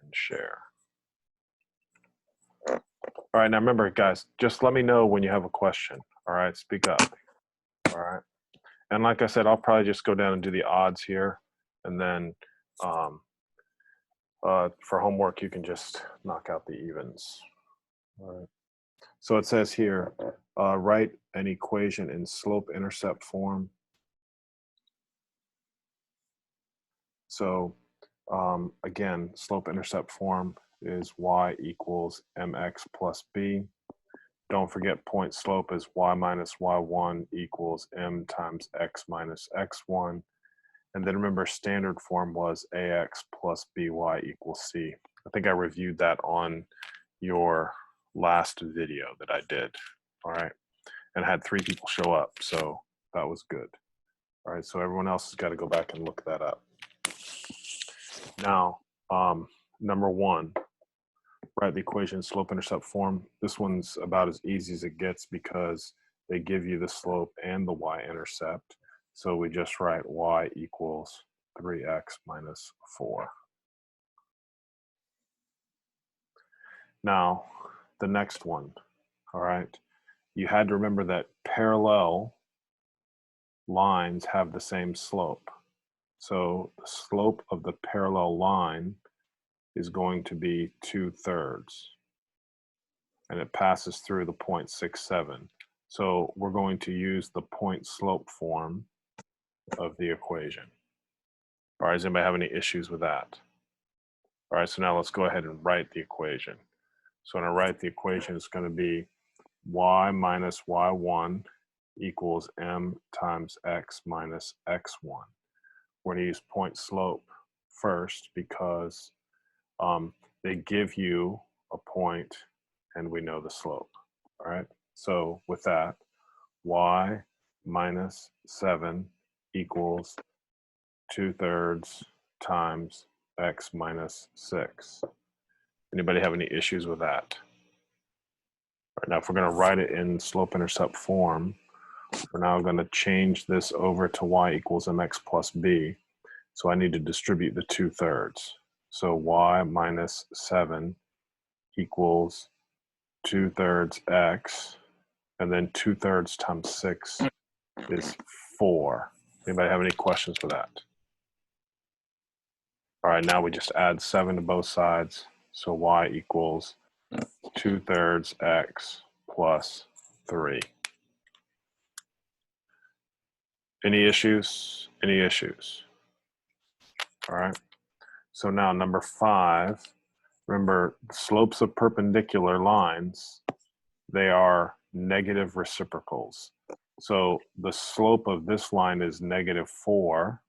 and share. All right, now remember, guys, just let me know when you have a question. All right, speak up. All right. And like I said, I'll probably just go down and do the odds here. And then for homework, you can just knock out the evens. All right. So it says here, write an equation in slope-intercept form. So again, slope-intercept form is y equals mx plus b. Don't forget point slope is y minus y1 equals m times x minus x1. And then remember standard form was ax plus by equals c. I think I reviewed that on your last video that I did, all right? And had 3 people show up, so that was good. All right, so everyone else has got to go back and look that up. Now, number 1, write the equation slope-intercept form. This one's about as easy as it gets because they give you the slope and the y-intercept. So we just write y equals 3x minus 4. Now, the next one, all right, you had to remember that parallel lines have the same slope. So the slope of the parallel line is going to be 2/3, and it passes through the point 6,7. So we're going to use the point slope form of the equation. All right, does anybody have any issues with that? All right, so now let's go ahead and write the equation. So when I write the equation, it's going to be y minus y1 equals m times x minus x1. We're going to use point slope first because they give you a point and we know the slope. All right, so with that, y minus 7 equals 2/3 times x minus 6. Anybody have any issues with that? All right, now if we're going to write it in slope-intercept form, we're now going to change this over to y equals mx plus b. So I need to distribute the 2/3. So y minus 7 equals 2/3 x, and then 2/3 times 6 is 4. Anybody have any questions for that? All right, now we just add 7 to both sides. So y equals 2/3 x plus 3. Any issues? Any issues? All right. So now number 5, remember slopes of perpendicular lines, they are negative reciprocals. So the slope of this line is -4.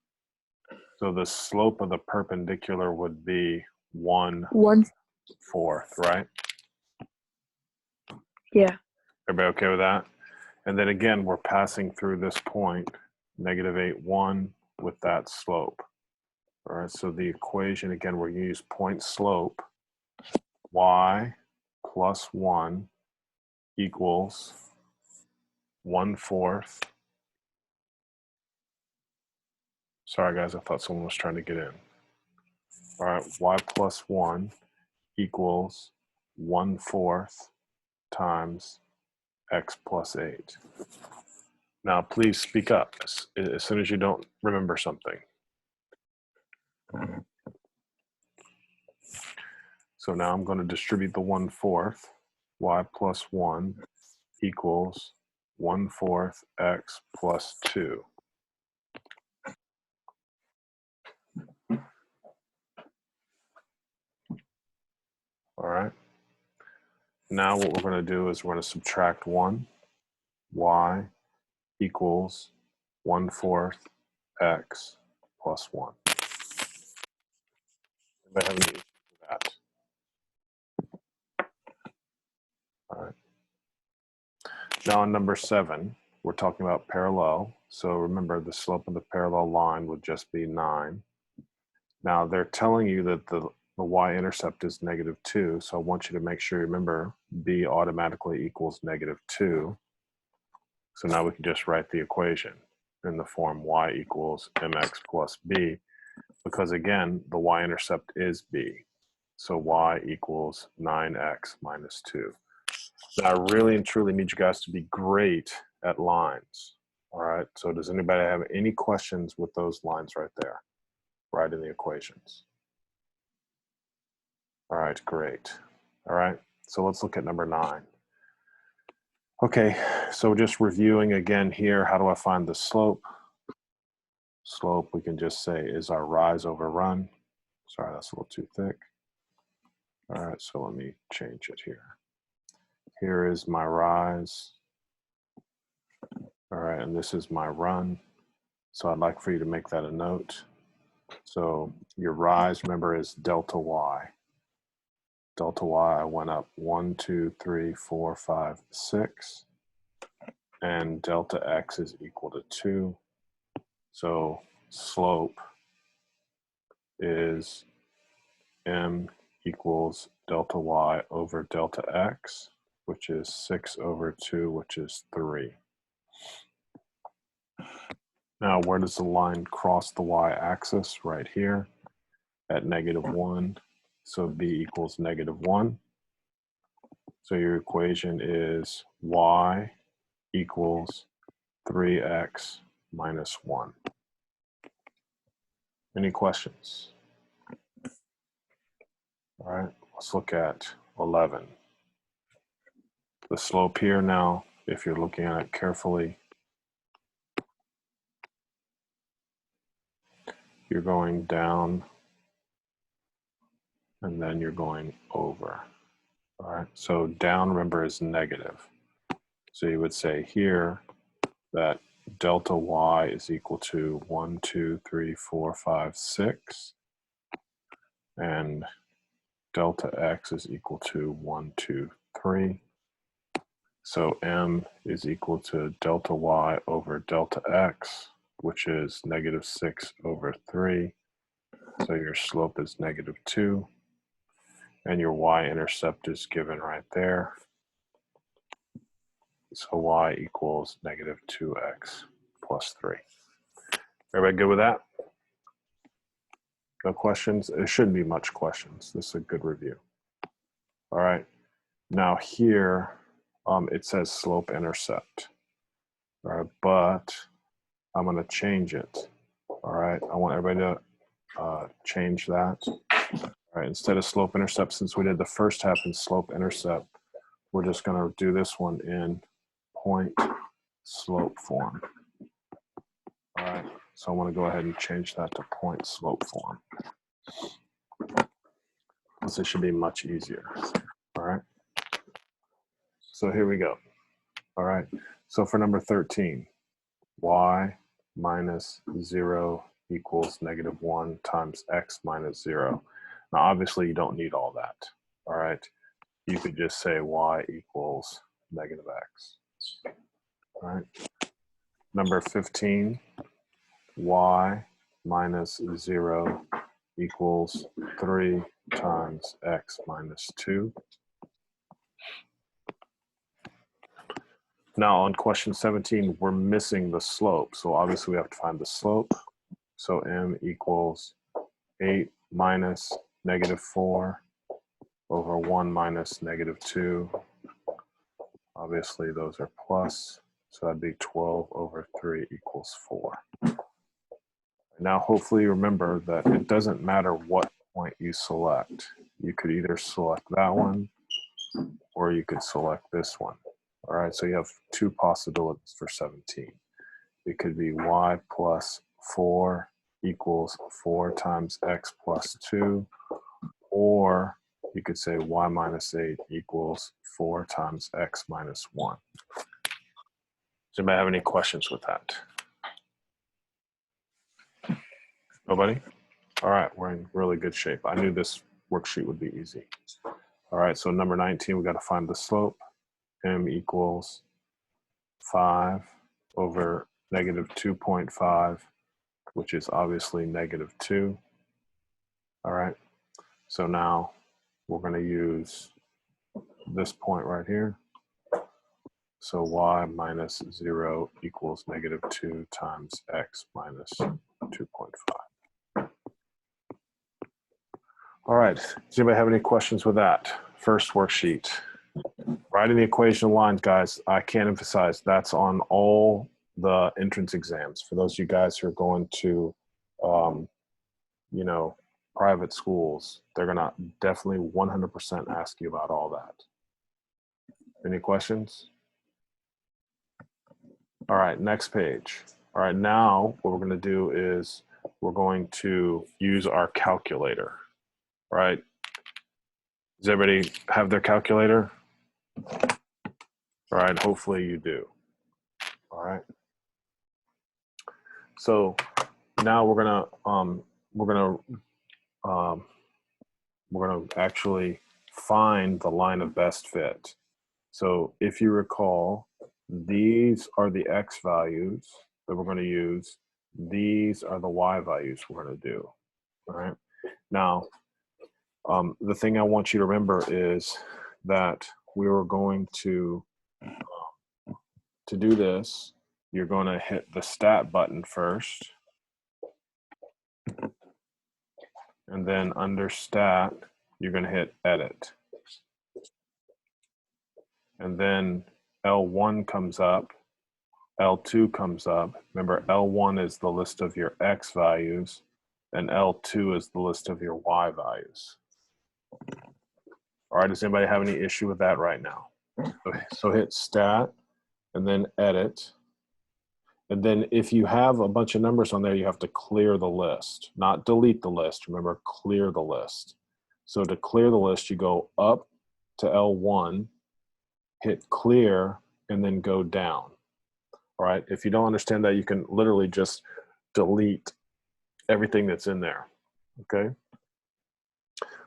So the slope of the perpendicular would be 1/4, right? Yeah. Everybody okay with that? And then again, we're passing through this point, -8, 1 with that slope. All right, so the equation, again, we're going to use point slope, y plus 1 equals 1/4. Sorry, guys, I thought someone was trying to get in. All right, y plus 1 equals 1/4 times x plus 8. Now, please speak up as soon as you don't remember something. So now I'm going to distribute the 1/4. Y plus 1 equals 1/4 x plus 2. All right. Now what we're going to do is we're going to subtract 1. Y equals 1/4 x plus 1. Anybody have any issues with that? All right. Now on number 7, we're talking about parallel. So remember the slope of the parallel line would just be 9. Now they're telling you that the y-intercept is -2. So I want you to make sure you remember b automatically equals -2. So now we can just write the equation in the form y equals mx plus b, because again, the y-intercept is b. So y equals 9x minus 2. Now, I really and truly need you guys to be great at lines. All right, so does anybody have any questions with those lines right there, right in the equations? All right, great. All right, so let's look at number 9. Okay, so just reviewing again here, how do I find the slope? Slope, we can just say, is our rise over run. Sorry, that's a little too thick. All right, so let me change it here. Here is my rise. All right, and this is my run. So I'd like for you to make that a note. So your rise, remember, is delta y. Delta y, I went up 1, 2, 3, 4, 5, 6. And delta x is equal to 2. So slope is m equals delta y over delta x, which is 6 over 2, which is 3. Now, where does the line cross the y-axis? Right here at -1. So b equals -1. So your equation is y equals 3x minus 1. Any questions? All right, let's look at 11. The slope here now, if you're looking at it carefully, you're going down and then you're going over. All right, so down, remember, is negative. So you would say here that delta y is equal to 1, 2, 3, 4, 5, 6. And delta x is equal to 1, 2, 3. So m is equal to delta y over delta x, which is -6 over 3. So your slope is -2. And your y-intercept is given right there. So y equals -2x plus 3. Everybody good with that? No questions? There shouldn't be much questions. This is a good review. All right. Now here, it says slope intercept. All right, but I'm going to change it. All right. I want everybody to change that. All right. Instead of slope intercept, since we did the first half in slope intercept, we're just going to do this one in point slope form. All right, so I want to go ahead and change that to point slope form. This should be much easier. All right, so here we go. All right, so for number 13, y minus 0 equals -1 times x minus 0. Now, obviously, you don't need all that. All right, you could just say y equals -x. All right, number 15, y minus 0 equals 3 times x minus 2. Now on question 17, we're missing the slope. So obviously we have to find the slope. So m equals 8 minus -4 over 1 minus -2. Obviously those are plus. So that'd be 12 over 3 equals 4. Now, hopefully you remember that it doesn't matter what point you select. You could either select that one or you could select this one. All right, so you have two possibilities for 17. It could be y plus 4 equals 4 times x plus 2, or you could say y minus 8 equals 4 times x minus 1. Does anybody have any questions with that? Nobody? All right, we're in really good shape. I knew this worksheet would be easy. All right, so number 19, we got to find the slope. M equals 5 over -2.5, which is obviously -2. All right, so now we're going to use this point right here. So y minus 0 equals -2 times x minus 2.5. All right, does anybody have any questions with that? First worksheet. Writing the equation of lines, guys, I can't emphasize, that's on all the entrance exams. For those of you guys who are going to, you know, private schools, they're gonna definitely 100% ask you about all that. Any questions? All right, next page. All right, now what we're gonna do is we're going to use our calculator, right? Does everybody have their calculator? All right, hopefully you do. All right. So now we're gonna actually find the line of best fit. So if you recall, these are the x values that we're going to use. These are the y values we're going to do. All right. Now, the thing I want you to remember is that we were going to do this, you're going to hit the stat button first. And then under stat, you're going to hit edit. And then L1 comes up, L2 comes up. Remember, L1 is the list of your x values, and L2 is the list of your y values. All right, does anybody have any issue with that right now? So hit stat, and then edit. And then if you have a bunch of numbers on there, you have to clear the list, not delete the list. Remember, clear the list. So to clear the list, you go up to L1, hit clear, and then go down. All right, if you don't understand that, you can literally just delete everything that's in there, okay?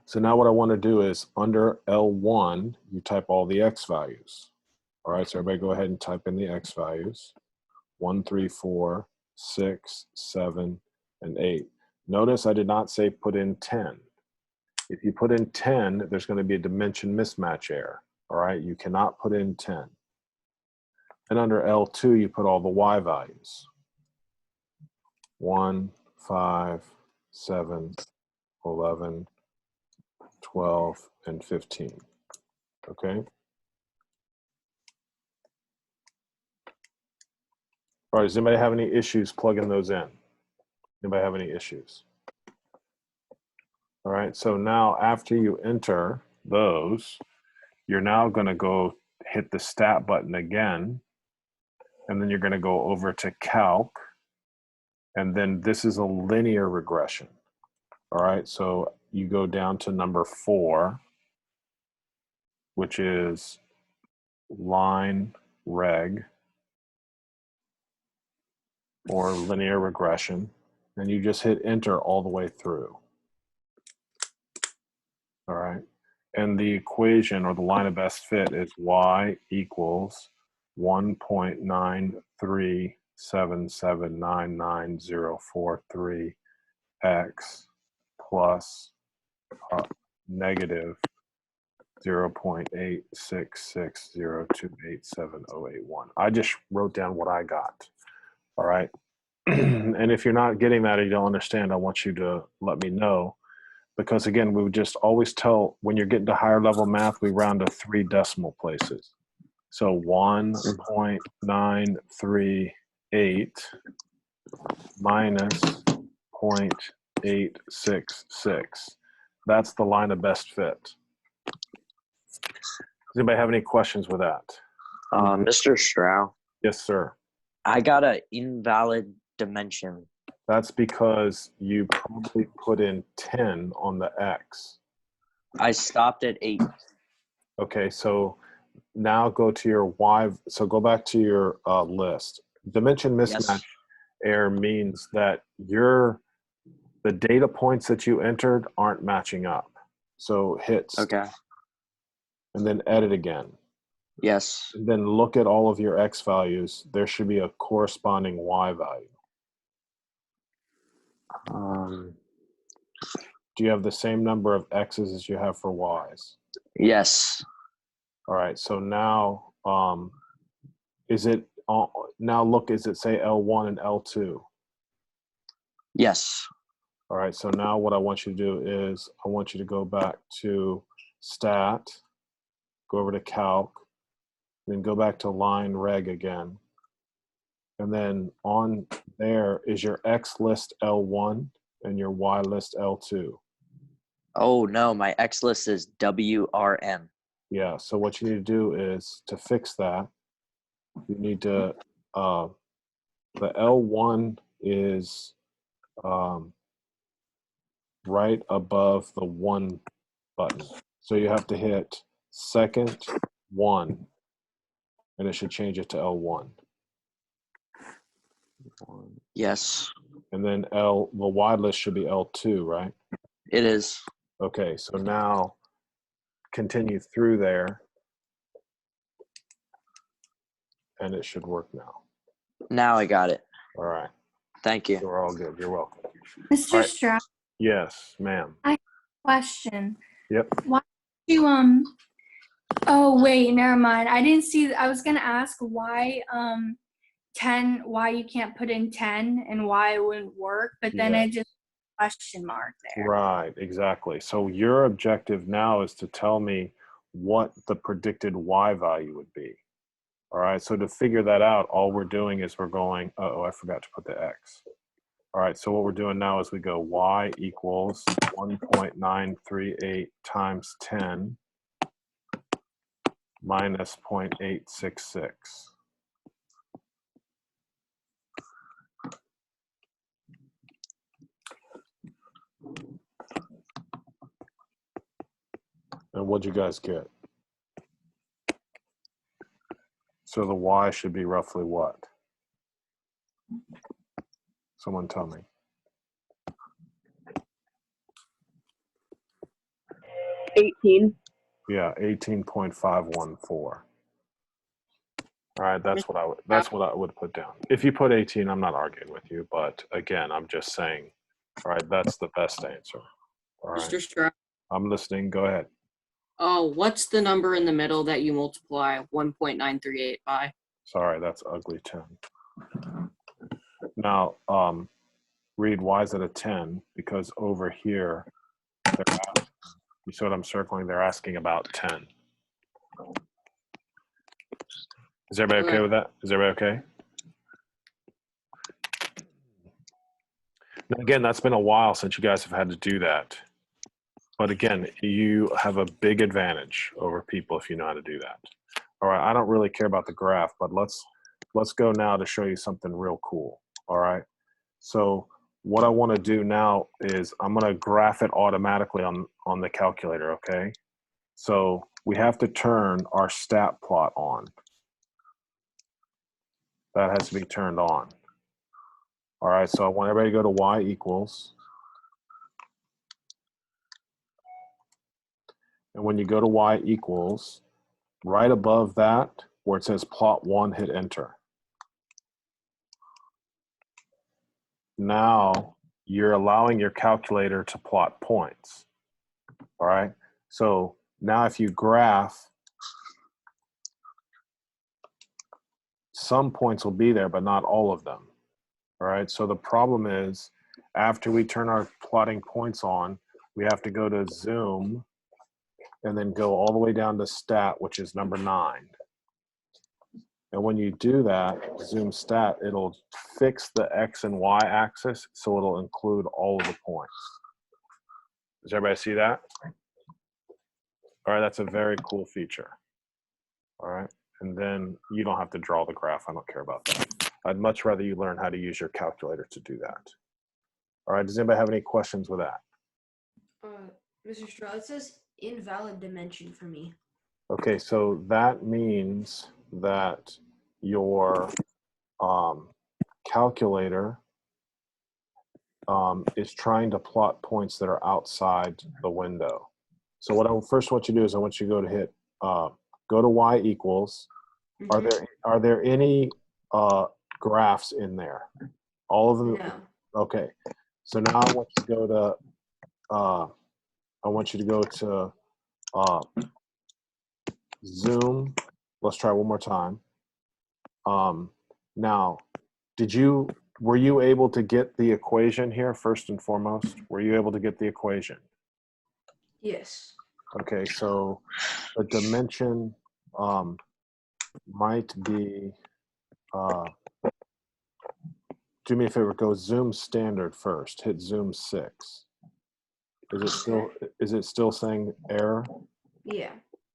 So now what I want to do is under L1, you type all the x values. All right, so everybody go ahead and type in the x values. 1, 3, 4, 6, 7, and 8. Notice I did not say put in 10. If you put in 10, there's going to be a dimension mismatch error. All right, you cannot put in 10. And under L2, you put all the y values. 1, 5, 7, 11, 12, and 15. Okay? All right, does anybody have any issues plugging those in? Anybody have any issues? All right, so now after you enter those, you're now going to go hit the stat button again, and then you're going to go over to calc, and then this is a linear regression. All right, so you go down to number 4, which is line reg, or linear regression, and you just hit enter all the way through. All right, and the equation or the line of best fit is y equals 1.9377999043 x plus negative 0.86602870881. I just wrote down what I got. All right. And if you're not getting that or you don't understand, I want you to let me know. Because again, we would just always tell when you're getting to higher level math, we round to 3 decimal places. So 1.938 minus 0.866. That's the line of best fit. Does anybody have any questions with that? Mr. Stroud. Yes, sir. I got an invalid dimension. That's because you probably put in 10 on the x. I stopped at 8. Okay, so now go to your y. So go back to your list. Dimension mismatch error means that the data points that you entered aren't matching up. So hit Okay. and then edit again. Yes. And then look at all of your x values. There should be a corresponding y value. Do you have the same number of x's as you have for y's? Yes. All right, so now is it now look, is it say L1 and L2? Yes. All right, so now what I want you to do is I want you to go back to stat, go over to calc, then go back to line reg again. And then on there is your X list L1 and your Y list L2. Oh no, my X list is WRN. Yeah, so what you need to do is to fix that, you need to, the L1 is right above the 1 button. So you have to hit second 1, and it should change it to L1. Yes, And then the Y list should be L2, right? it is. Okay, so now continue through there, and it should work now. Now I got it. All right. Thank you. We're all good. You're welcome. Mr. Right. Stroud, Yes, ma'am. question. Yep. Why did you oh wait, never mind. I didn't see I was gonna ask why 10 why you can't put in 10 and why it wouldn't work, but then I just question mark there. Right, exactly. So your objective now is to tell me what the predicted Y value would be. All right, so to figure that out, all we're doing is we're going, I forgot to put the X. All right, so what we're doing now is we go Y equals 1.938 times 10 minus 0.866. And what'd you guys get? So the Y should be roughly what? Someone tell me. 18. Yeah, 18.514. All right, that's what I would put down. If you put 18, I'm not arguing with you, but again, I'm just saying, all right, that's the best answer. All right. Mr. Stroud. I'm listening. Go ahead. What's the number in the middle that you multiply 1.938 by? Sorry, that's ugly 10. Now, read why is it a 10? Because over here, you see what I'm circling? They're asking about 10. Is everybody okay with that? Is everybody okay? Now, again, that's been a while since you guys have had to do that. But again, you have a big advantage over people if you know how to do that. All right, I don't really care about the graph, but let's go now to show you something real cool. All right, so what I want to do now is I'm going to graph it automatically on the calculator, okay? So we have to turn our stat plot on. That has to be turned on. All right, so I want everybody to go to Y equals. And when you go to Y equals, right above that, where it says plot 1, hit enter. Now you're allowing your calculator to plot points. All right, so now if you graph, some points will be there, but not all of them. All right, so the problem is after we turn our plotting points on, we have to go to zoom and then go all the way down to stat, which is number 9. And when you do that, zoom stat, it'll fix the X and Y axis, so it'll include all of the points. Does everybody see that? All right, that's a very cool feature. All right, and then you don't have to draw the graph. I don't care about that. I'd much rather you learn how to use your calculator to do that. All right, does anybody have any questions with that? Mr. Stroud, it says invalid dimension for me. Okay, so that means that your calculator is trying to plot points that are outside the window. So what I first want you to do is I want you to go to hit, go to Y equals. Mm-hmm. Are there any graphs in there? All of them? No. Okay. So now I want you to go to zoom. Let's try one more time. Now, did you were you able to get the equation here first and foremost? Were you able to get the equation? Yes. Okay, so the dimension might be, do me a favor, go zoom standard first, hit zoom 6. Is it still saying error? Yeah.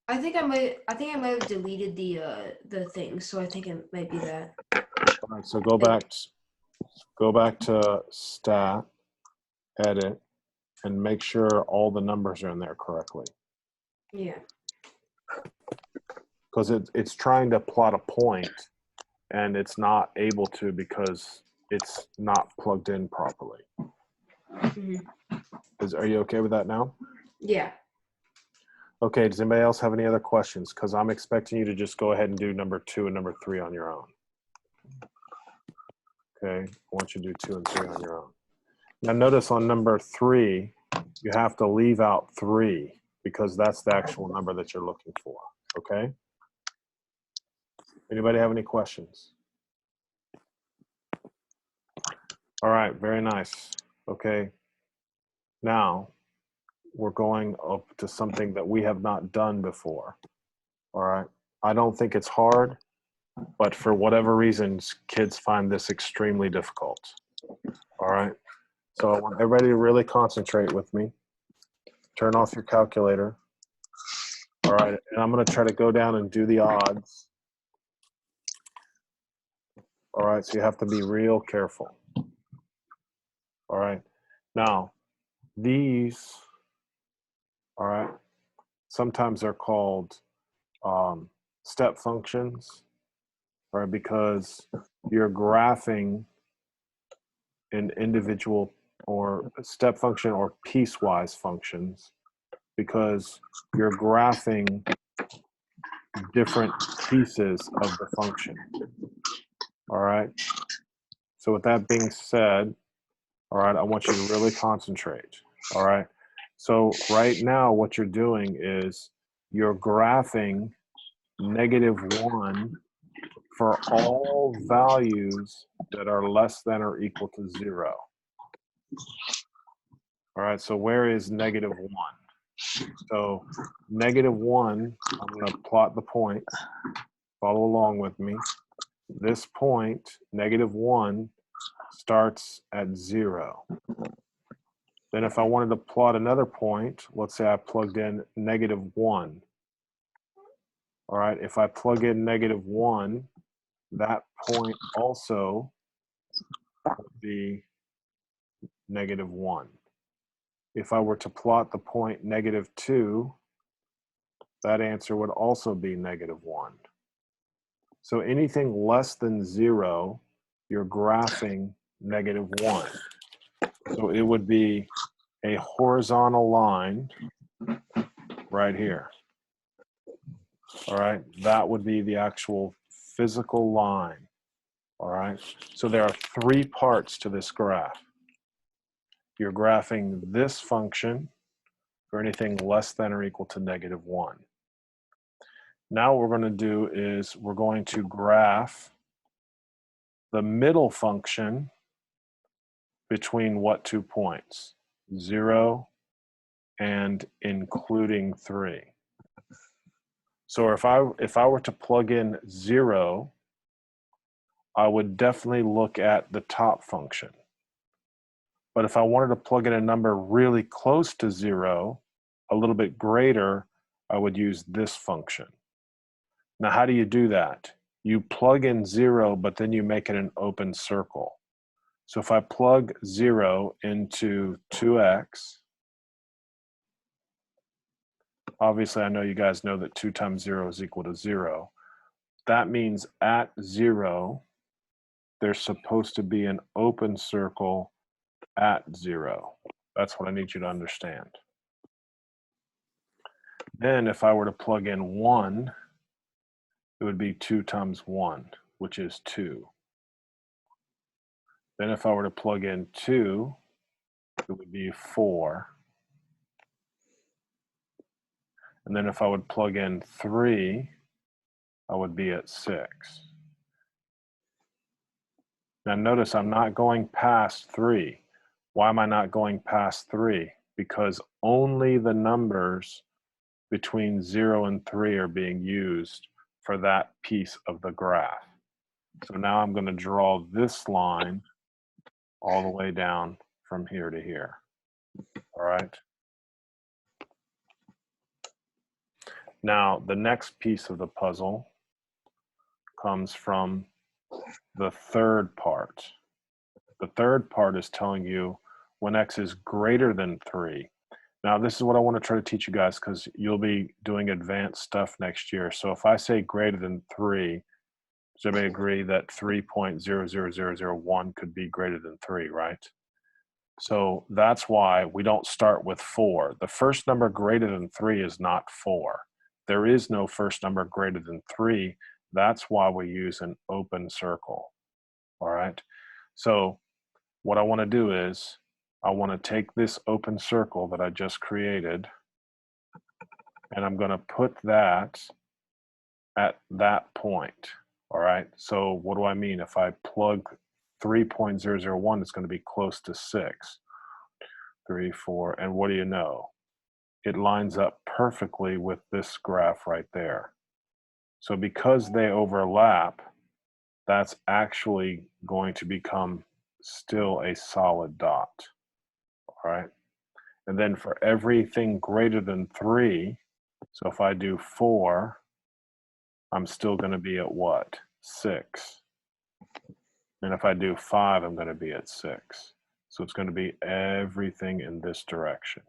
I think I might have deleted the thing, so I think it might be that. All right, so go back to stat, edit, and make sure all the numbers are in there correctly. Yeah. Because it's trying to plot a point and it's not able to because it's not plugged in properly. Mhm. Are you okay with that now? Yeah. Okay, does anybody else have any other questions? Because I'm expecting you to just go ahead and do number 2 and number 3 on your own. Okay, I want you to do 2 and 3 on your own. Now notice on number 3, you have to leave out 3 because that's the actual number that you're looking for, okay? Anybody have any questions? All right, very nice. Okay, now we're going up to something that we have not done before. All right, I don't think it's hard, but for whatever reasons, kids find this extremely difficult. All right, so I want everybody to really concentrate with me. Turn off your calculator. All right, and I'm going to try to go down and do the odds. All right, so you have to be real careful. All right, now these, all right, sometimes they're called step functions, all right, because you're graphing an individual or step function or piecewise functions because you're graphing different pieces of the function. All right. So with that being said, all right, I want you to really concentrate. All right. So right now what you're doing is you're graphing -1 for all values that are less than or equal to 0. All right, so where is -1? So -1, I'm going to plot the point. Follow along with me. This point, -1, starts at 0. Then if I wanted to plot another point, let's say I plugged in -1. All right, if I plug in -1, that point also would be -1. If I were to plot the point -2, that answer would also be -1. So anything less than 0, you're graphing -1. So it would be a horizontal line right here. All right, that would be the actual physical line. All right, so there are 3 parts to this graph. You're graphing this function for anything less than or equal to -1. Now what we're going to do is we're going to graph the middle function between what 2 points? 0 and including 3. So if I were to plug in 0, I would definitely look at the top function. But if I wanted to plug in a number really close to 0, a little bit greater, I would use this function. Now, how do you do that? You plug in 0, but then you make it an open circle. So if I plug 0 into 2x, obviously I know you guys know that 2 times 0 is equal to 0. That means at 0, there's supposed to be an open circle at 0. That's what I need you to understand. Then if I were to plug in 1, it would be 2 times 1, which is 2. Then if I were to plug in 2, it would be 4. And then if I would plug in 3, I would be at 6. Now notice I'm not going past 3. Why am I not going past 3? Because only the numbers between 0 and 3 are being used for that piece of the graph. So now I'm going to draw this line all the way down from here to here. All right. Now the next piece of the puzzle comes from the third part. The third part is telling you when x is greater than 3. Now this is what I want to try to teach you guys because you'll be doing advanced stuff next year. So if I say greater than 3, does everybody agree that 3.00001 could be greater than 3, right? So that's why we don't start with 4. The first number greater than 3 is not 4. There is no first number greater than 3. That's why we use an open circle. All right. So what I want to do is I want to take this open circle that I just created and I'm going to put that at that point. All right. So what do I mean? If I plug 3.001, it's going to be close to 6. 3, 4, and what do you know? It lines up perfectly with this graph right there. So because they overlap, that's actually going to become still a solid dot. All right. And then for everything greater than 3, so if I do 4, I'm still going to be at what? 6. And if I do 5, I'm going to be at 6. So it's going to be everything in this direction.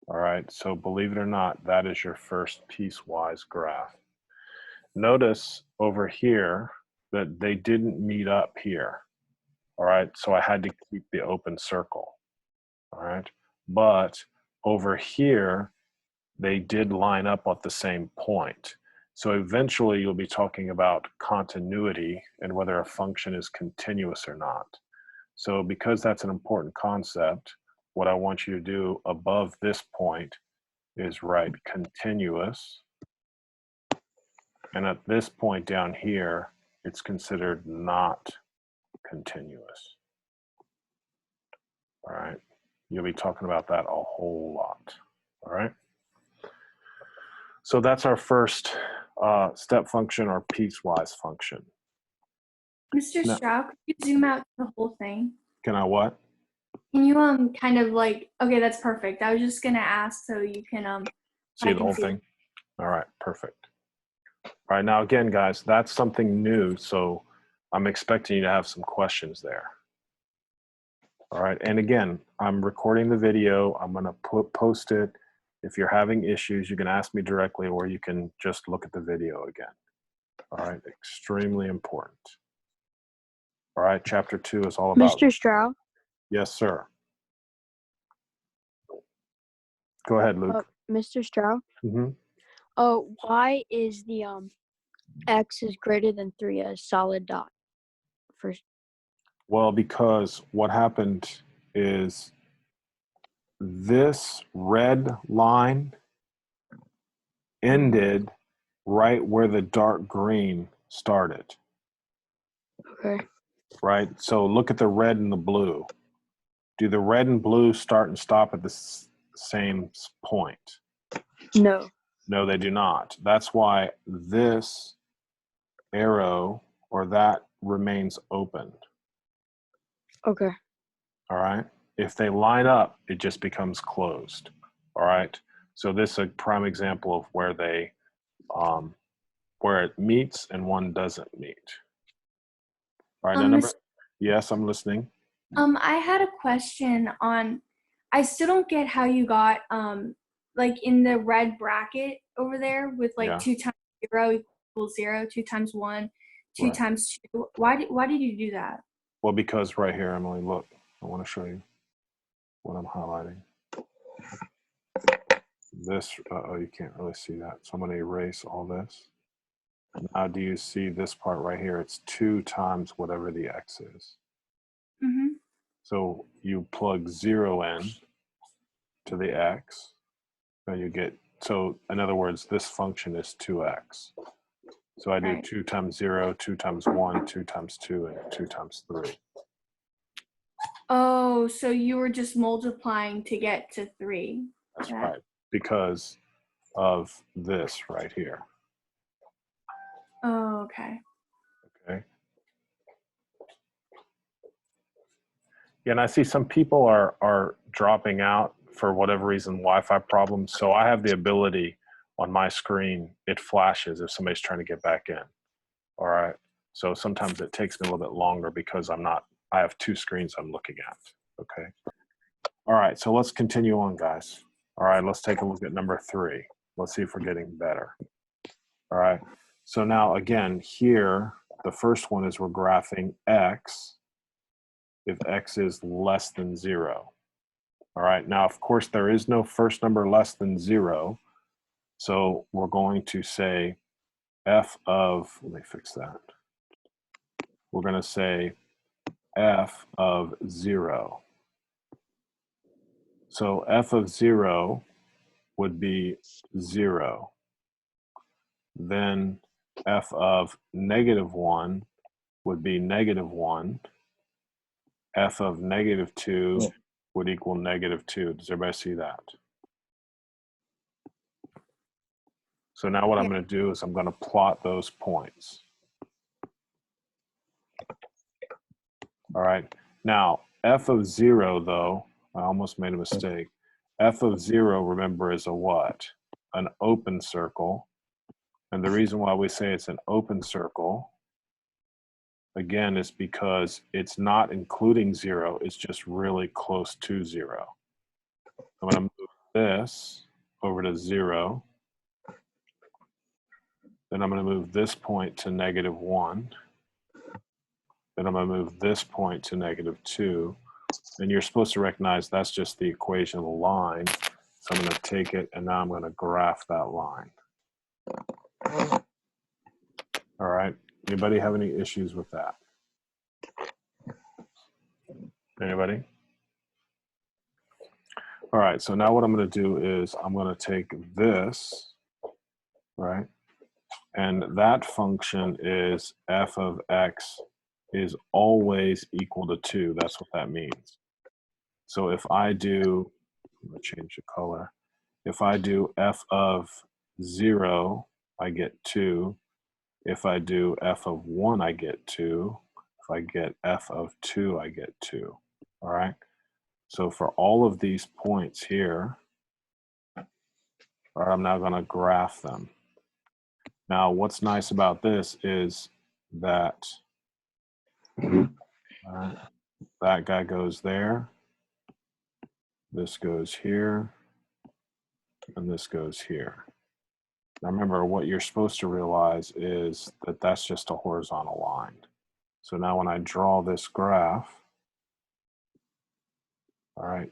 All right, so believe it or not, that is your first piecewise graph. Notice over here that they didn't meet up here. All right, so I had to keep the open circle. All right, but over here, they did line up at the same point. So eventually you'll be talking about continuity and whether a function is continuous or not. So because that's an important concept, what I want you to do above this point is write continuous. And at this point down here, it's considered not continuous. All right. You'll be talking about that a whole lot. All right. So that's our first step function or piecewise function. Mr. Now, Stroud, could you zoom out to the whole thing? can I what? Can you kind of like, okay, that's perfect. I was just gonna ask so you can See the whole thing? All right, perfect. All right, now again, guys, that's something new, so I'm expecting you to have some questions there. All right, and again, I'm recording the video. I'm gonna post it. If you're having issues, you can ask me directly or you can just look at the video again. All right, extremely important. All right, chapter 2 is all about. Mr. Stroud? Yes, sir. Go ahead, Luke. Mr. Stroud? Mm-hmm. Why is the x is greater than 3 a solid dot? First. Well, because what happened is this red line ended right where the dark green started. Okay. Right? So look at the red and the blue. Do the red and blue start and stop at the same point? No. No, they do not. That's why this arrow or that remains open. Okay. All right. If they line up, it just becomes closed. All right. So this is a prime example of where they, where it meets and one doesn't meet. All right. Now number, yes, I'm listening. I had a question on, I still don't get how you got like in the red bracket over there with like 2 times 0 equals 0, 2 times 1, 2 Right. times 2. Why did you do that? Well, because right here, Emily, look, I want to show you what I'm highlighting. This, oh, you can't really see that. So I'm going to erase all this. Now, do you see this part right here? It's 2 times whatever the x is. Mm-hmm. So you plug 0 in to the x, and you get, so in other words, this function is 2x. So I do Right. 2 times 0, 2 times 1, 2 times 2, and 2 times 3. Oh, so you were just multiplying to get to 3. That's Yeah. right, because of this right here. Oh, okay. Okay. Yeah, and I see some people are dropping out for whatever reason, Wi-Fi problems. So I have the ability on my screen, it flashes if somebody's trying to get back in. All right. So sometimes it takes me a little bit longer because I have 2 screens I'm looking at. Okay. All right. So let's continue on, guys. All right. Let's take a look at number 3. Let's see if we're getting better. All right. So now again, here, the first one is we're graphing x if x is less than 0. All right. Now, of course, there is no first number less than 0. So we're going to say f of, let me fix that. We're going to say f of 0. So f of 0 would be 0. Then f of -1 would be -1. F of -2 would equal -2. Does everybody see that? So now what I'm going to do is I'm going to plot those points. All right. Now, f of 0, though, I almost made a mistake. F of 0, remember, is a what? An open circle. And the reason why we say it's an open circle, again, is because it's not including 0. It's just really close to 0. I'm going to move this over to 0. Then I'm going to move this point to -1. Then I'm going to move this point to -2. And you're supposed to recognize that's just the equation of a line. So I'm going to take it, and now I'm going to graph that line. All right. Anybody have any issues with that? Anybody? All right. So now what I'm going to do is I'm going to take this, right? And that function is f of x is always equal to 2. That's what that means. So if I do, I'm going to change the color. If I do f of 0, I get 2. If I do f of 1, I get 2. If I get f of 2, I get 2. All right? So for all of these points here, all right, I'm now going to graph them. Now, what's nice about this is that that guy goes there, this goes here, and this goes here. Now remember, what you're supposed to realize is that that's just a horizontal line. So now when I draw this graph, all right,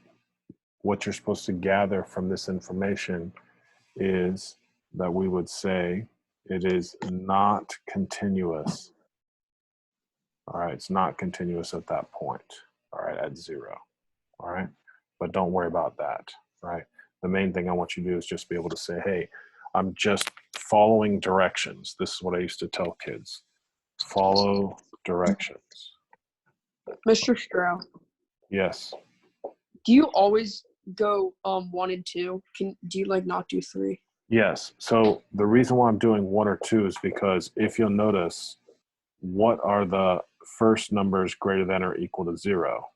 what you're supposed to gather from this information is that we would say it is not continuous. All right, it's not continuous at that point, all right, at 0, all right? But don't worry about that, right? The main thing I want you to do is just be able to say, hey, I'm just following directions. This is what I used to tell kids. Follow directions. Mr. Stroh, Yes. do you always go 1 and 2? Do you like not do 3? Yes. So the reason why I'm doing 1 or 2 is because if you'll notice, what are the first numbers greater than or equal to 0,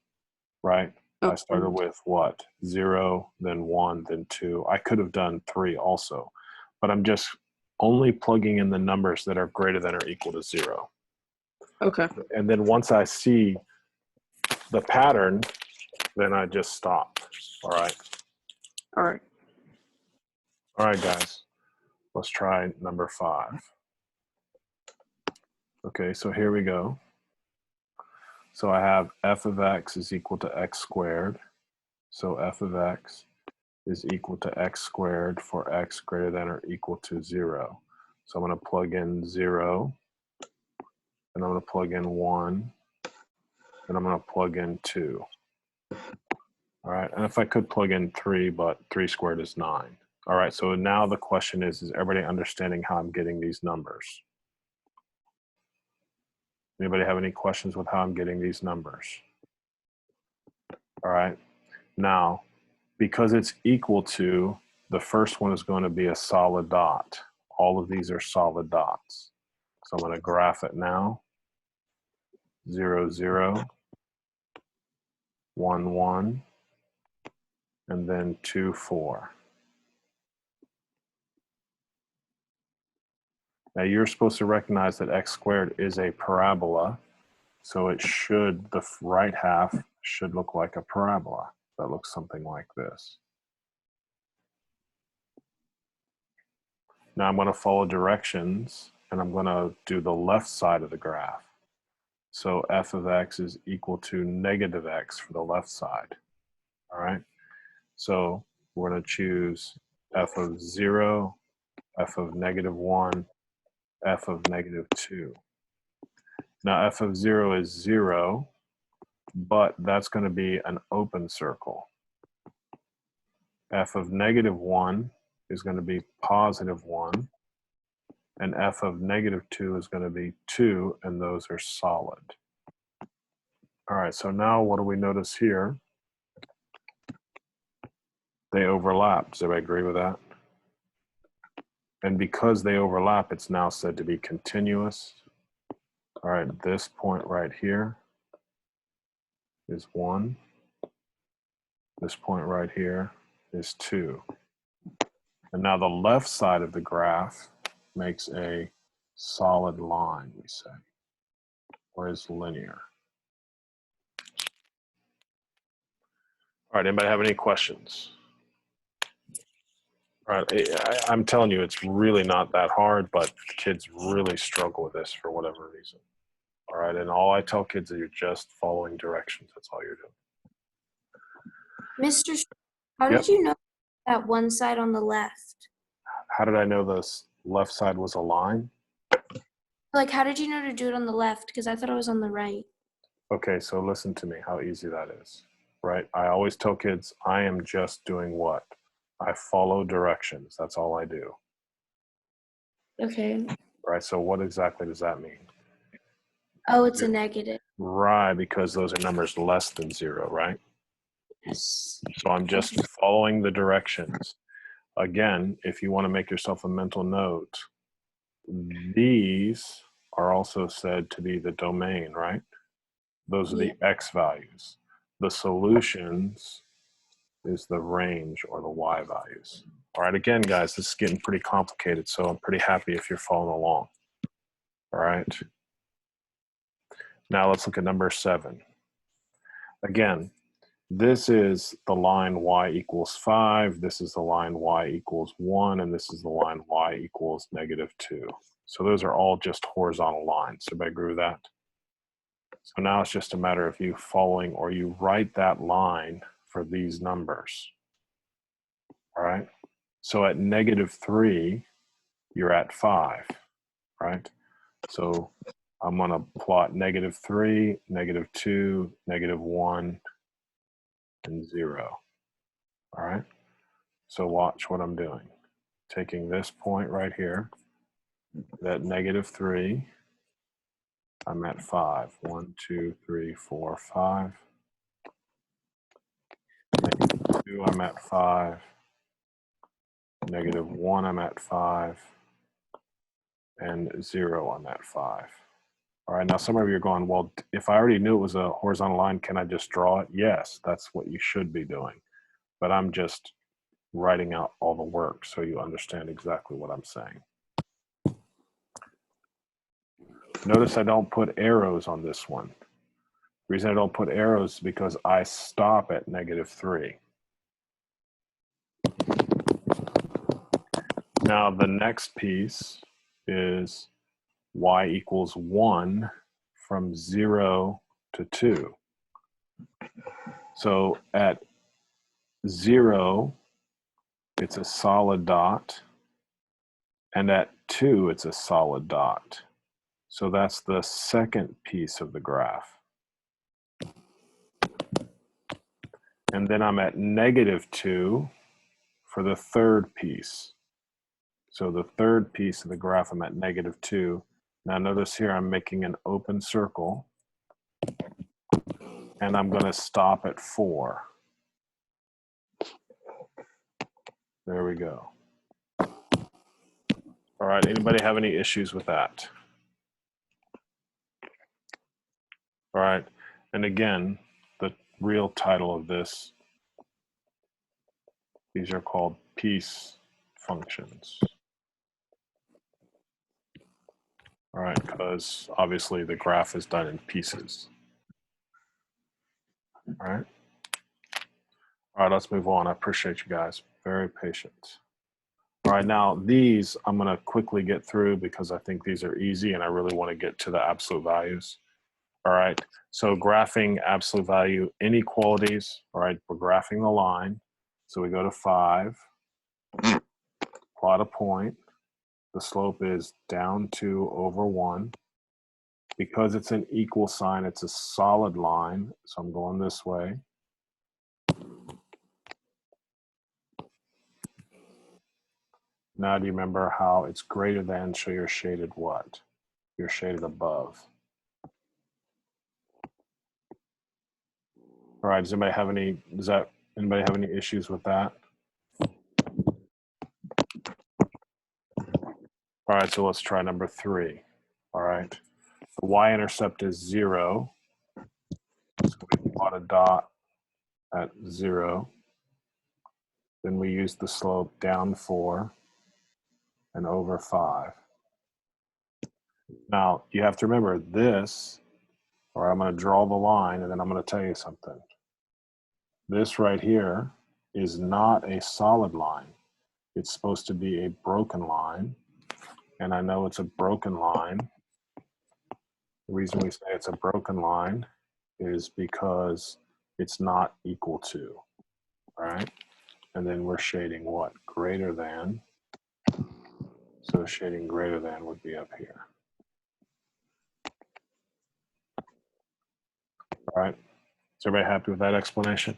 right? I started with what? 0, then 1, then 2. I could have done 3 also, but I'm just only plugging in the numbers that are greater than or equal to 0. Okay. And then once I see the pattern, then I just stop. All right. All right. All right, guys. Let's try number 5. Okay, so here we go. So I have f of x is equal to x squared. So f of x is equal to x squared for x greater than or equal to 0. So I'm going to plug in 0, and I'm going to plug in 1, and I'm going to plug in 2. All right, and if I could plug in 3, but 3 squared is 9. All right, so now the question is everybody understanding how I'm getting these numbers? Anybody have any questions with how I'm getting these numbers? All right. Now, because it's equal to, the first one is going to be a solid dot. All of these are solid dots. So I'm going to graph it now. 0, 0, 1, 1, and then 2, 4. Now you're supposed to recognize that x squared is a parabola, so it should, the right half should look like a parabola. That looks something like this. Now I'm going to follow directions, and I'm going to do the left side of the graph. So f of x is equal to negative x for the left side. All right. So we're going to choose f of 0, f of negative 1, f of negative 2. Now f of 0 is 0, but that's going to be an open circle. F of negative 1 is going to be positive 1, and f of negative 2 is going to be 2, and those are solid. All right, so now what do we notice here? They overlap. Does everybody agree with that? And because they overlap, it's now said to be continuous. All right, this point right here is 1. This point right here is 2. And now the left side of the graph makes a solid line, we say, or is linear. All right, anybody have any questions? All right, I'm telling you, it's really not that hard, but kids really struggle with this for whatever reason. All right, and all I tell kids is you're just following directions. That's all you're doing. Mr. How Yep. did you know that one side on the left? How did I know this left side was a line? Like, how did you know to do it on the left? Because I thought it was on the right. Okay, so listen to me, how easy that is, right? I always tell kids, I am just doing what? I follow directions. That's all I do. Okay. Right, so what exactly does that mean? Oh, it's a negative. Right, because those are numbers less than 0, right? Yes. So I'm just following the directions. Again, if you want to make yourself a mental note, these are also said to be the domain, right? Those are the x values. The solutions is the range or the y values. All right, again, guys, this is getting pretty complicated, so I'm pretty happy if you're following along. All right. Now let's look at number 7. Again, this is the line y equals 5, this is the line y equals 1, and this is the line y equals negative 2. So those are all just horizontal lines. Everybody agree with that? So now it's just a matter of you following, or you write that line for these numbers. All right? So at negative 3, you're at 5, right? So I'm going to plot negative 3, negative 2, negative 1, and 0. All right? So watch what I'm doing. Taking this point right here, at negative 3, I'm at 5. 1, 2, 3, 4, 5. Negative 2, I'm at 5. Negative 1, I'm at 5. And 0, I'm at 5. All right, now some of you are going, well, if I already knew it was a horizontal line, can I just draw it? Yes, that's what you should be doing. But I'm just writing out all the work so you understand exactly what I'm saying. Notice I don't put arrows on this one. The reason I don't put arrows is because I stop at negative 3. Now the next piece is y equals 1 from 0 to 2. So at 0, it's a solid dot, and at 2, it's a solid dot. So that's the second piece of the graph. And then I'm at negative 2 for the third piece. So the third piece of the graph, I'm at negative 2, Now notice here I'm making an open circle, and I'm going to stop at 4. There we go. All right, anybody have any issues with that? All right, and again, the real title of this, these are called piece functions. All right, because obviously the graph is done in pieces. All right. All right, let's move on. I appreciate you guys. Very patient. All right, now these I'm going to quickly get through because I think these are easy and I really want to get to the absolute values. All right, so graphing absolute value inequalities. All right, we're graphing the line. So we go to 5, plot a point. The slope is down 2 over 1. Because it's an equal sign, it's a solid line. So I'm going this way. Now do you remember how it's greater than, so you're shaded what? You're shaded above. All right, does anybody have any issues with that? All right, so let's try number 3. All right, the y-intercept is 0. So we plot a dot at 0. Then we use the slope down 4 and over 5. Now, you have to remember this, or I'm going to draw the line, and then I'm going to tell you something. This right here is not a solid line. It's supposed to be a broken line. And I know it's a broken line. The reason we say it's a broken line is because it's not equal to, right? And then we're shading what? Greater than. So shading greater than would be up here. All right. Is everybody happy with that explanation?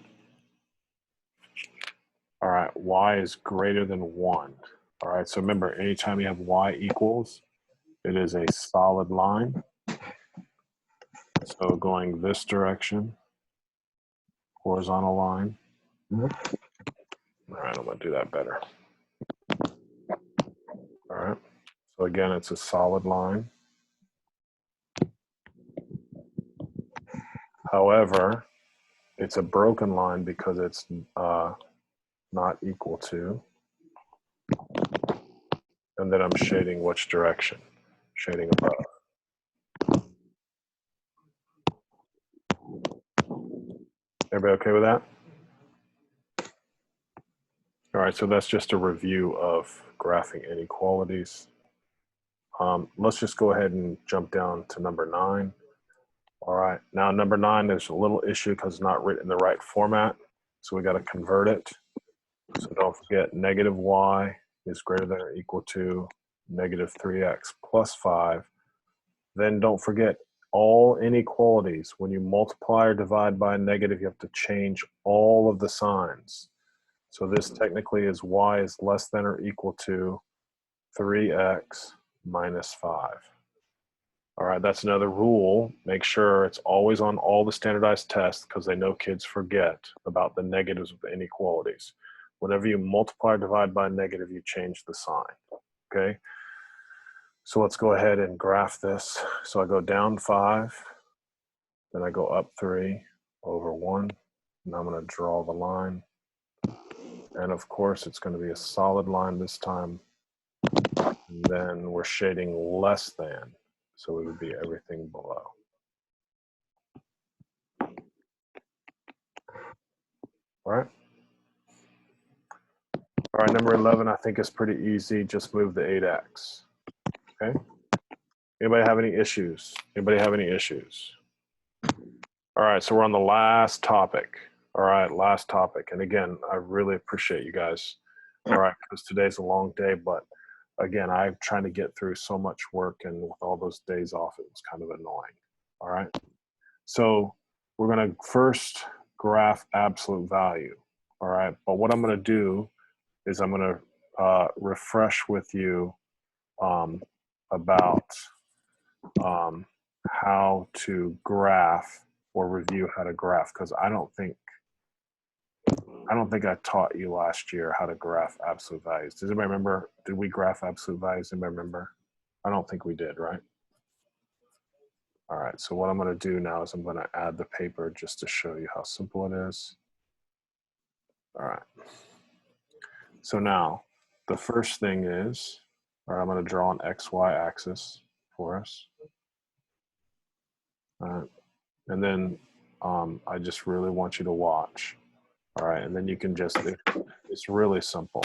All right. Y is greater than 1. All right. So remember, anytime you have y equals, it is a solid line. So going this direction, horizontal line. All right, I'm going to do that better. All right. So again, it's a solid line. However, it's a broken line because it's not equal to. And then I'm shading which direction? Shading above. Everybody okay with that? All right, so that's just a review of graphing inequalities. Let's just go ahead and jump down to number 9. All right, now number 9, there's a little issue because it's not written in the right format. So we got to convert it. So don't forget negative y is greater than or equal to negative 3x plus 5. Then don't forget all inequalities. When you multiply or divide by a negative, you have to change all of the signs. So this technically is y is less than or equal to 3x minus 5. All right, that's another rule. Make sure it's always on all the standardized tests because they know kids forget about the negatives of the inequalities. Whenever you multiply or divide by a negative, you change the sign, okay? So let's go ahead and graph this. So I go down 5, then I go up 3 over 1, and I'm going to draw the line. And of course, it's going to be a solid line this time. And then we're shading less than, so it would be everything below. All right. All right, number 11, I think is pretty easy. Just move the 8x. Okay. Anybody have any issues? Anybody have any issues? All right, so we're on the last topic. All right, last topic. And again, I really appreciate you guys. All right, because today's a long day, but again, I'm trying to get through so much work, and with all those days off, it was kind of annoying. All right. So we're going to first graph absolute value. All right. But what I'm going to do is I'm going to refresh with you about how to graph or review how to graph, because I don't think I taught you last year how to graph absolute values. Does anybody remember? Did we graph absolute values? Anybody remember? I don't think we did, right? All right, so what I'm going to do now is I'm going to add the paper just to show you how simple it is. All right. So now the first thing is, all right, I'm going to draw an XY axis for us. All right. And then I just really want you to watch. All right, and then you can just, it's really simple.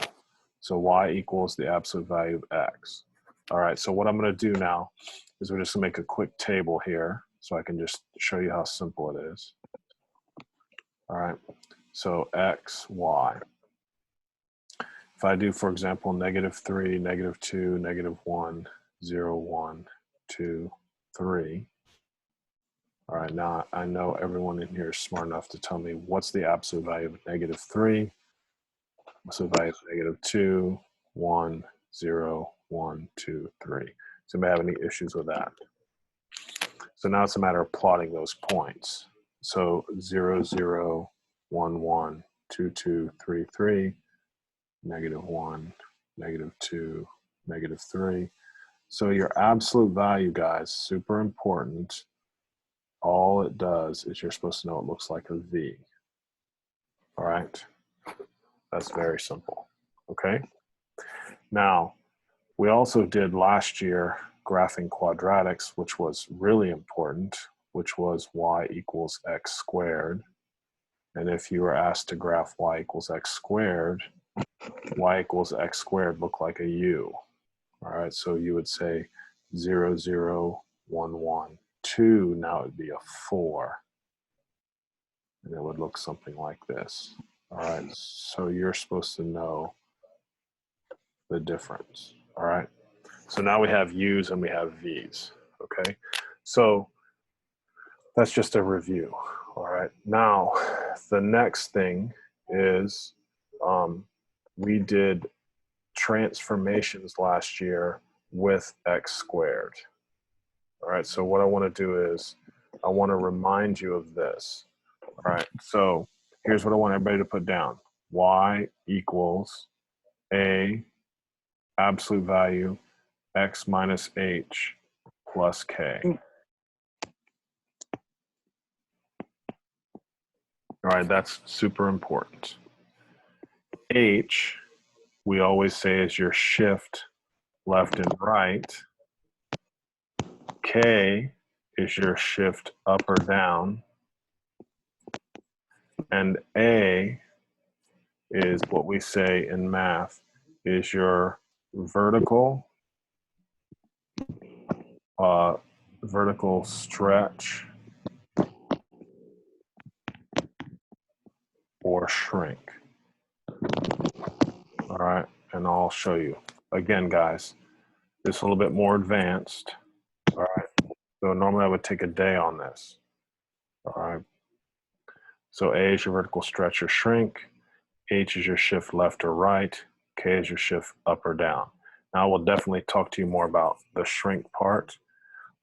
So y equals the absolute value of x. All right, so what I'm going to do now is we're just going to make a quick table here so I can just show you how simple it is. All right, so x, y. If I do, for example, -3, -2, -1, 0, 1, 2, 3. All right, now I know everyone in here is smart enough to tell me what's the absolute value of -3. What's the value of -2, 1, 0, 1, 2, 3. Does anybody have any issues with that? So now it's a matter of plotting those points. So 0, 0, 1, 1, 2, 2, 3, 3, -1, -2, -3. So your absolute value, guys, super important. All it does is you're supposed to know it looks like a V. All right? That's very simple. Okay? Now, we also did last year graphing quadratics, which was really important, which was y equals x squared. And if you were asked to graph y equals x squared looked like a U. All right, so you would say 0, 0, 1, 1, 2. Now it would be a 4. And it would look something like this. All right, so you're supposed to know the difference. All right. So now we have U's and we have V's, okay? So that's just a review, all right? Now, the next thing is we did transformations last year with x squared. All right, so what I want to do is I want to remind you of this. All right, so here's what I want everybody to put down. Y equals a absolute value x minus h plus k. All right, that's super important. H, we always say, is your shift left and right. K is your shift up or down. And A is what we say in math is your vertical stretch or shrink. All right, and I'll show you. Again, guys, this is a little bit more advanced. All right, so normally I would take a day on this. All right, so A is your vertical stretch or shrink. H is your shift left or right. K is your shift up or down. Now we'll definitely talk to you more about the shrink part,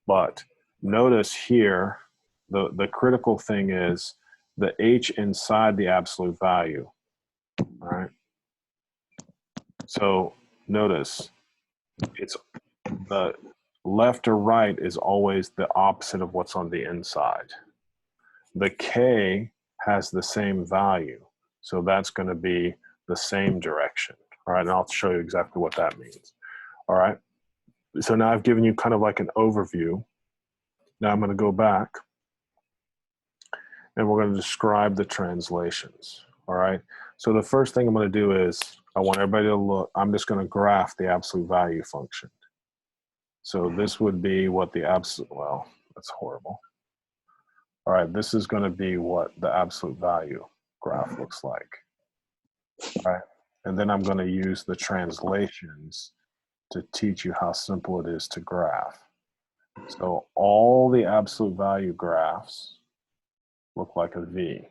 but notice here, the critical thing is the H inside the absolute value, all right? So notice, it's the left or right is always the opposite of what's on the inside. The K has the same value, so that's going to be the same direction. All right, and I'll show you exactly what that means. All right, so now I've given you kind of like an overview. Now I'm going to go back and we're going to describe the translations. All right, so the first thing I'm going to do is I want everybody to look. I'm just going to graph the absolute value function. So this would be what the absolute, well, that's horrible. All right, this is going to be what the absolute value graph looks like. All right, and then I'm going to use the translations to teach you how simple it is to graph. So all the absolute value graphs look like a V.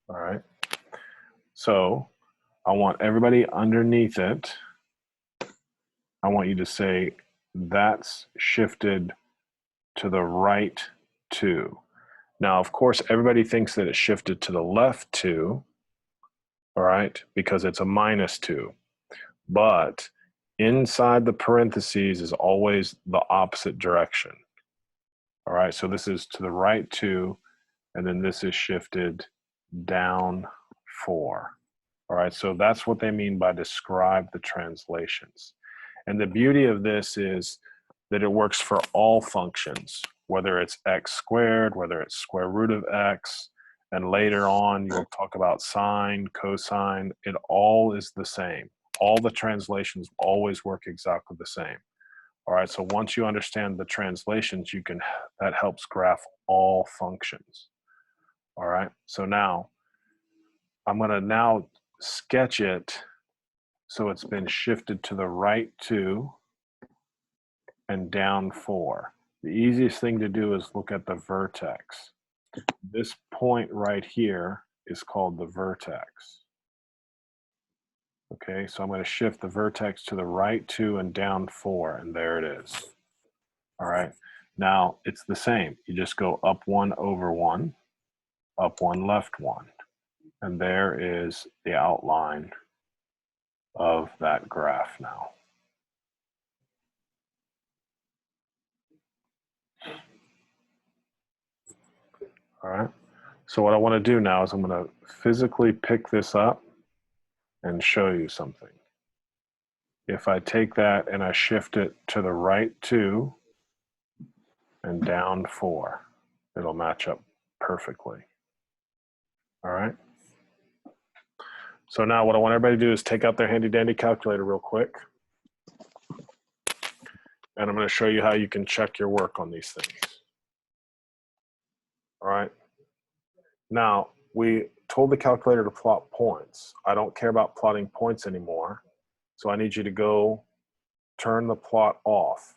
All right, so I want everybody underneath it, I want you to say that's shifted to the right 2. Now, of course, everybody thinks that it shifted to the left 2, all right, because it's a minus 2. But inside the parentheses is always the opposite direction. All right, so this is to the right 2, and then this is shifted down 4. All right, so that's what they mean by describe the translations. And the beauty of this is that it works for all functions, whether it's x squared, whether it's square root of x, and later on you'll talk about sine, cosine. It all is the same. All the translations always work exactly the same. All right, so once you understand the translations, that helps graph all functions. All right, so now I'm going to now sketch it so it's been shifted to the right 2 and down 4. The easiest thing to do is look at the vertex. This point right here is called the vertex. Okay, so I'm going to shift the vertex to the right 2 and down 4, and there it is. All right, now it's the same. You just go up 1 over 1, up 1, left 1. And there is the outline of that graph now. All right, so what I want to do now is I'm going to physically pick this up and show you something. If I take that and I shift it to the right 2 and down 4, it'll match up perfectly. All right. So now what I want everybody to do is take out their handy dandy calculator real quick. And I'm going to show you how you can check your work on these things. All right. Now, we told the calculator to plot points. I don't care about plotting points anymore. So I need you to go turn the plot off.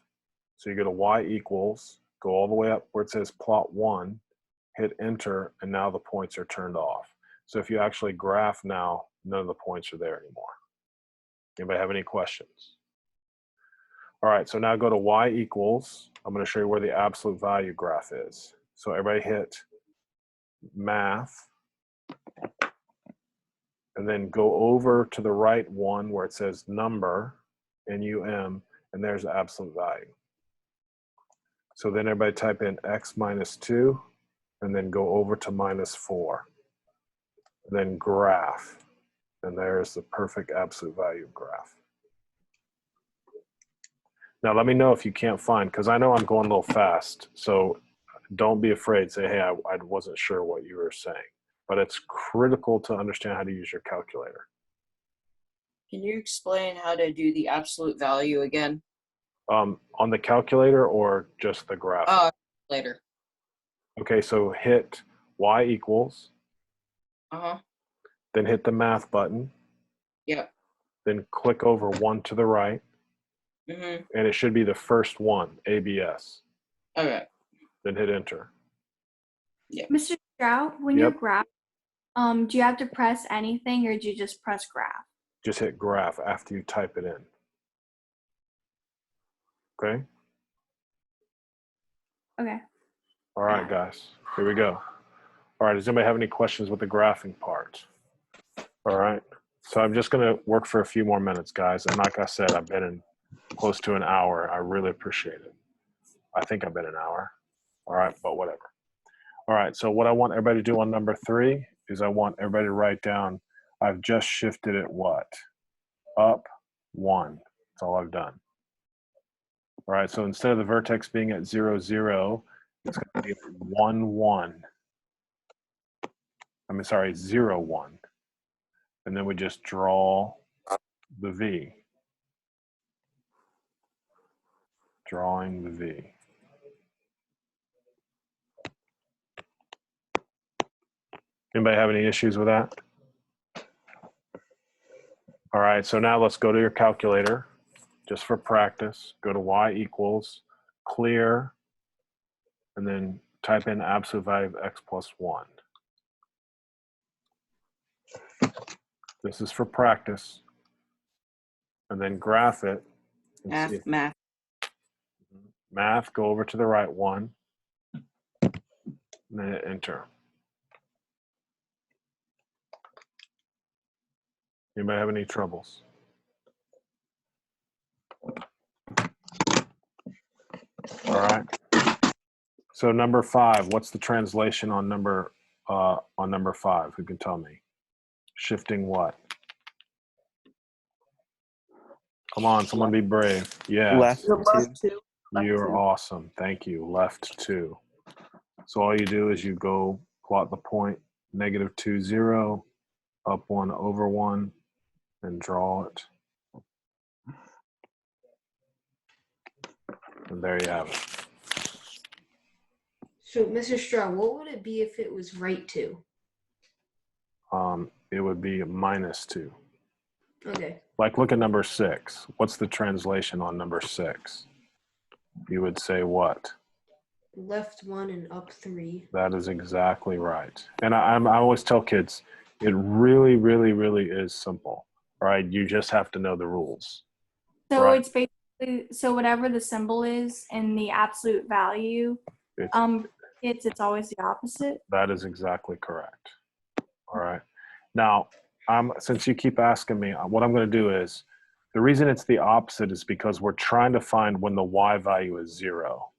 So you go to y equals, go all the way up where it says plot 1, hit enter, and now the points are turned off. So if you actually graph now, none of the points are there anymore. Anybody have any questions? All right, so now go to y equals. I'm going to show you where the absolute value graph is. So everybody hit math, and then go over to the right one where it says number, NUM, and there's the absolute value. So then everybody type in x minus 2, and then go over to minus 4. And then graph, and there's the perfect absolute value graph. Now let me know if you can't find, because I know I'm going a little fast, so don't be afraid. Say, hey, I wasn't sure what you were saying. But it's critical to understand how to use your calculator. Can you explain how to do the absolute value again? On the calculator or just the graph? Later. Okay, so hit y equals. Then hit the math button. Yep. Then click over 1 to the right. And it should be the first one, ABS. Okay. Then hit enter. Yeah. Mr. Strout, when you're graph, do you have to press anything or do you just press graph? Just hit graph after you type it in. Okay? Okay. All right, guys, here we go. All right, does anybody have any questions with the graphing part? All right, so I'm just gonna work for a few more minutes, guys. And like I said, I've been in close to an hour. I really appreciate it. I think I've been an hour. All right, but whatever. All right, so what I want everybody to do on number 3 is I want everybody to write down, I've just shifted it what? Up 1, that's all I've done. All right, so instead of the vertex being at 0, 0, it's gonna be 1, 1. I mean, sorry, 0, 1. And then we just draw the V. Drawing the V. Anybody have any issues with that? All right, so now let's go to your calculator, just for practice. Go to y equals, clear, and then type in absolute value of x plus 1. This is for practice. And then graph it. And see if, Math. Math, go over to the right one, and then hit enter. Anybody have any troubles? All right. So number 5, what's the translation on number 5? Who can tell me? Shifting what? Come on, someone be brave. Yes. Left The left two. two. You're awesome. Thank you. Left 2. So all you do is you go plot the point, -2, 0, up 1 over 1, and draw it. And there you have it. So, Mr. Straw, what would it be if it was right 2? It would be -2. Okay. Like look at number 6. What's the translation on number 6? You would say what? Left 1 and up 3. That is exactly right. And I always tell kids, it really, really, really is simple, right? You just have to know the rules. So Right. it's basically, so whatever the symbol is in the absolute value, It's, it's always the opposite. that is exactly correct. All right. Now, since you keep asking me, what I'm going to do is, the reason it's the opposite is because we're trying to find when the y value is 0.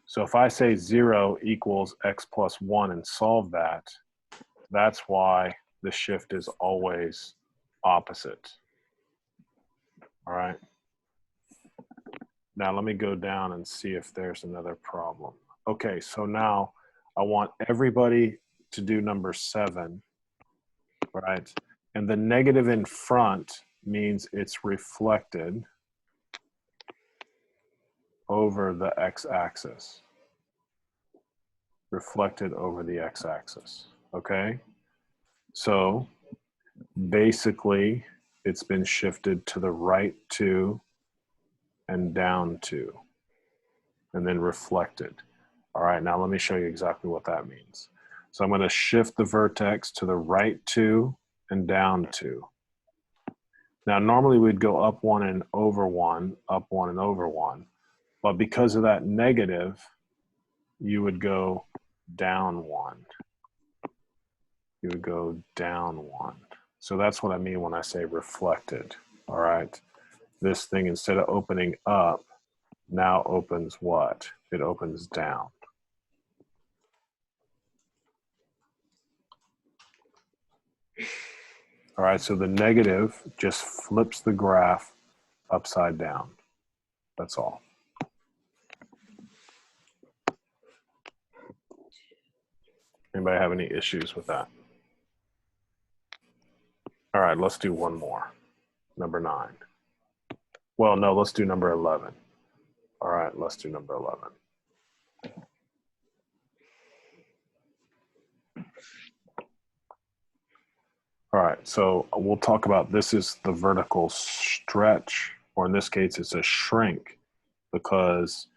So if I say 0 equals x plus 1 and solve that, that's why the shift is always opposite. All right. Now let me go down and see if there's another problem. Okay, so now I want everybody to do number 7, right? And the negative in front means it's reflected over the x-axis. Reflected over the x-axis, okay? So basically, it's been shifted to the right 2 and down 2, and then reflected. All right, now let me show you exactly what that means. So I'm going to shift the vertex to the right 2 and down 2. Now, normally we'd go up 1 and over 1, up 1 and over 1. But because of that negative, you would go down 1. You would go down 1. So that's what I mean when I say reflected. All right. This thing, instead of opening up, now opens what? It opens down. All right, so the negative just flips the graph upside down. That's all. Anybody have any issues with that? All right, let's do one more. Number 9. Well, no, let's do number 11. All right, let's do number 11. All right, so we'll talk about, this is the vertical stretch, or in this case, it's a shrink, because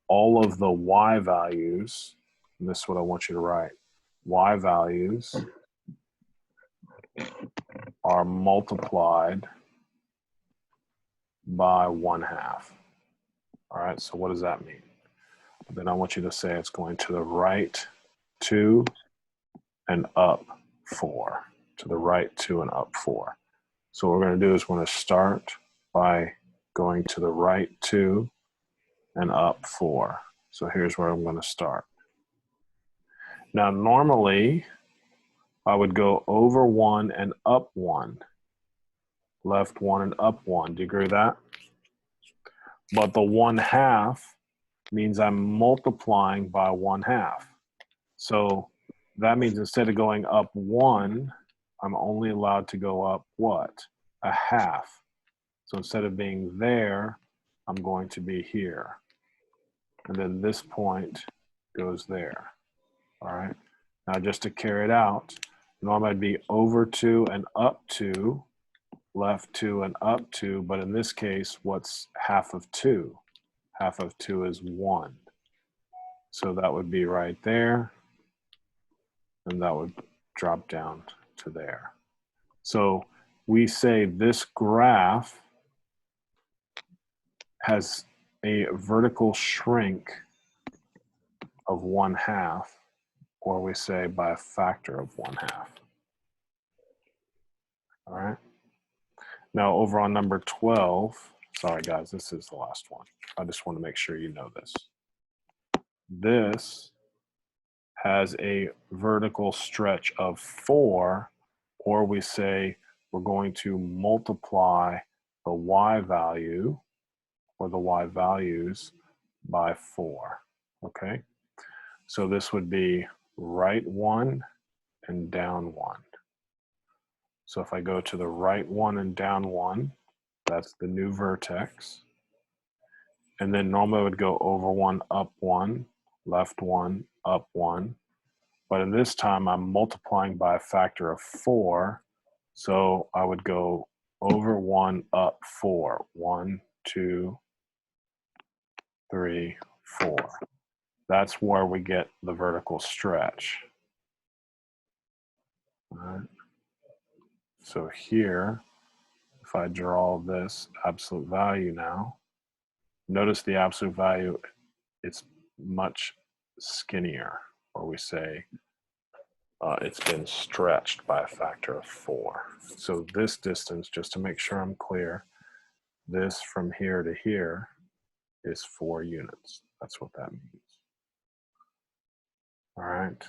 all of the y values, and this is what I want you to write, y values are multiplied by 1/2. All right, so what does that mean? Then I want you to say it's going to the right 2 and up 4. To the right 2 and up 4. So what we're going to do is we're going to start by going to the right 2 and up 4. So here's where I'm going to start. Now normally I would go over 1 and up 1. Left 1 and up 1. Do you agree with that? But the 1/2 means I'm multiplying by 1/2. So that means instead of going up 1, I'm only allowed to go up what? 1/2. So instead of being there, I'm going to be here. And then this point goes there. All right. Now just to carry it out, normally I'd be over 2 and up 2, left 2 and up 2, but in this case, what's 1/2 of 2? 1/2 of 2 is 1. So that would be right there, and that would drop down to there. So we say this graph has a vertical shrink of 1/2, or we say by a factor of 1/2. All right. Now over on number 12, sorry guys, this is the last one. I just want to make sure you know this. This has a vertical stretch of 4, or we say we're going to multiply the y value or the y values by 4, okay? So this would be right 1 and down 1. So if I go to the right 1 and down 1, that's the new vertex. And then normally I would go over 1, up 1, left 1, up 1. But in this time, I'm multiplying by a factor of 4. So I would go over 1, up 4. 1, 2, 3, 4. That's where we get the vertical stretch. All right. So here, if I draw this absolute value now, notice the absolute value, it's much skinnier, or we say it's been stretched by a factor of 4. So this distance, just to make sure I'm clear, this from here to here is 4 units. That's what that means. All right.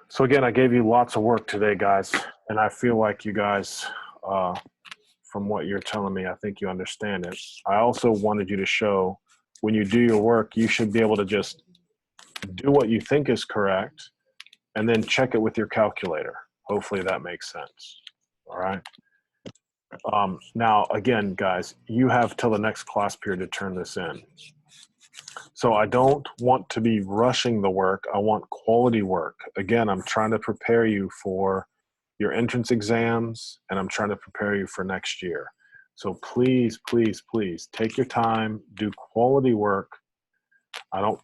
So again, I gave you lots of work today, guys, and I feel like you guys, from what you're telling me, I think you understand it. I also wanted you to show when you do your work, you should be able to just do what you think is correct and then check it with your calculator. Hopefully that makes sense. All right. Now, again, guys, you have till the next class period to turn this in. So I don't want to be rushing the work. I want quality work. Again, I'm trying to prepare you for your entrance exams, and I'm trying to prepare you for next year. So please, please, please take your time, do quality work. I'm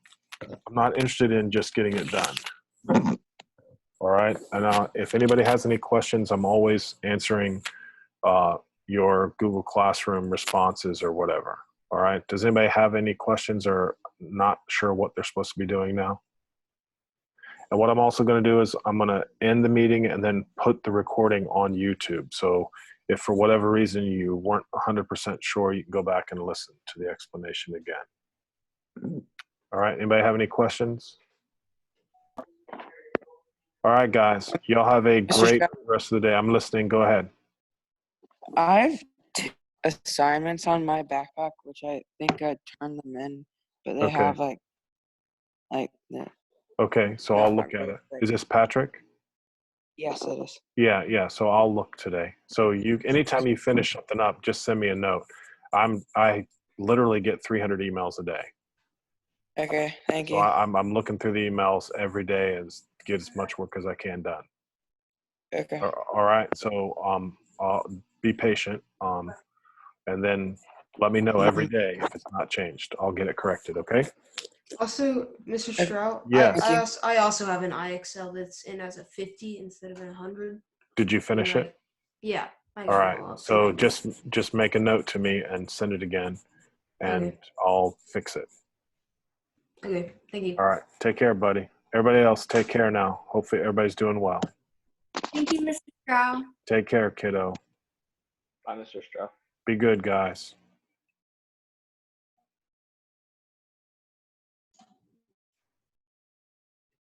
not interested in just getting it done. All right. And if anybody has any questions, I'm always answering your Google Classroom responses or whatever. All right. Does anybody have any questions or not sure what they're supposed to be doing now? And what I'm also going to do is I'm going to end the meeting and then put the recording on YouTube. So if for whatever reason you weren't 100% sure, you can go back and listen to the explanation again. All right. Anybody have any questions? All right, guys. Y'all have a great rest of the day. I'm listening. Go ahead. I have 2 assignments on my backpack, which I think I turned them in, but they Okay. have like the. Okay, so I'll look at it. Is this Patrick? Yes, it is. Yeah. So I'll look today. So anytime you finish something up, just send me a note. I literally get 300 emails a day. Okay, thank So you. I'm looking through the emails every day and get as much work as I can done. Okay. All right. So be patient. And then let me know every day if it's not changed. I'll get it corrected. Okay. Also, Mr. Strout, Yes. I also have an IXL that's in as a 50 instead of a 100. Did you finish it? Yeah. All right. So just make a note to me and send it again, and Okay. I'll fix it. Okay. Thank you. All right. Take care, buddy. Everybody else, take care now. Hopefully everybody's doing well. Thank you, Mr. Stroud. Take care, kiddo. Bye, Mr. Stroud. Be good, guys.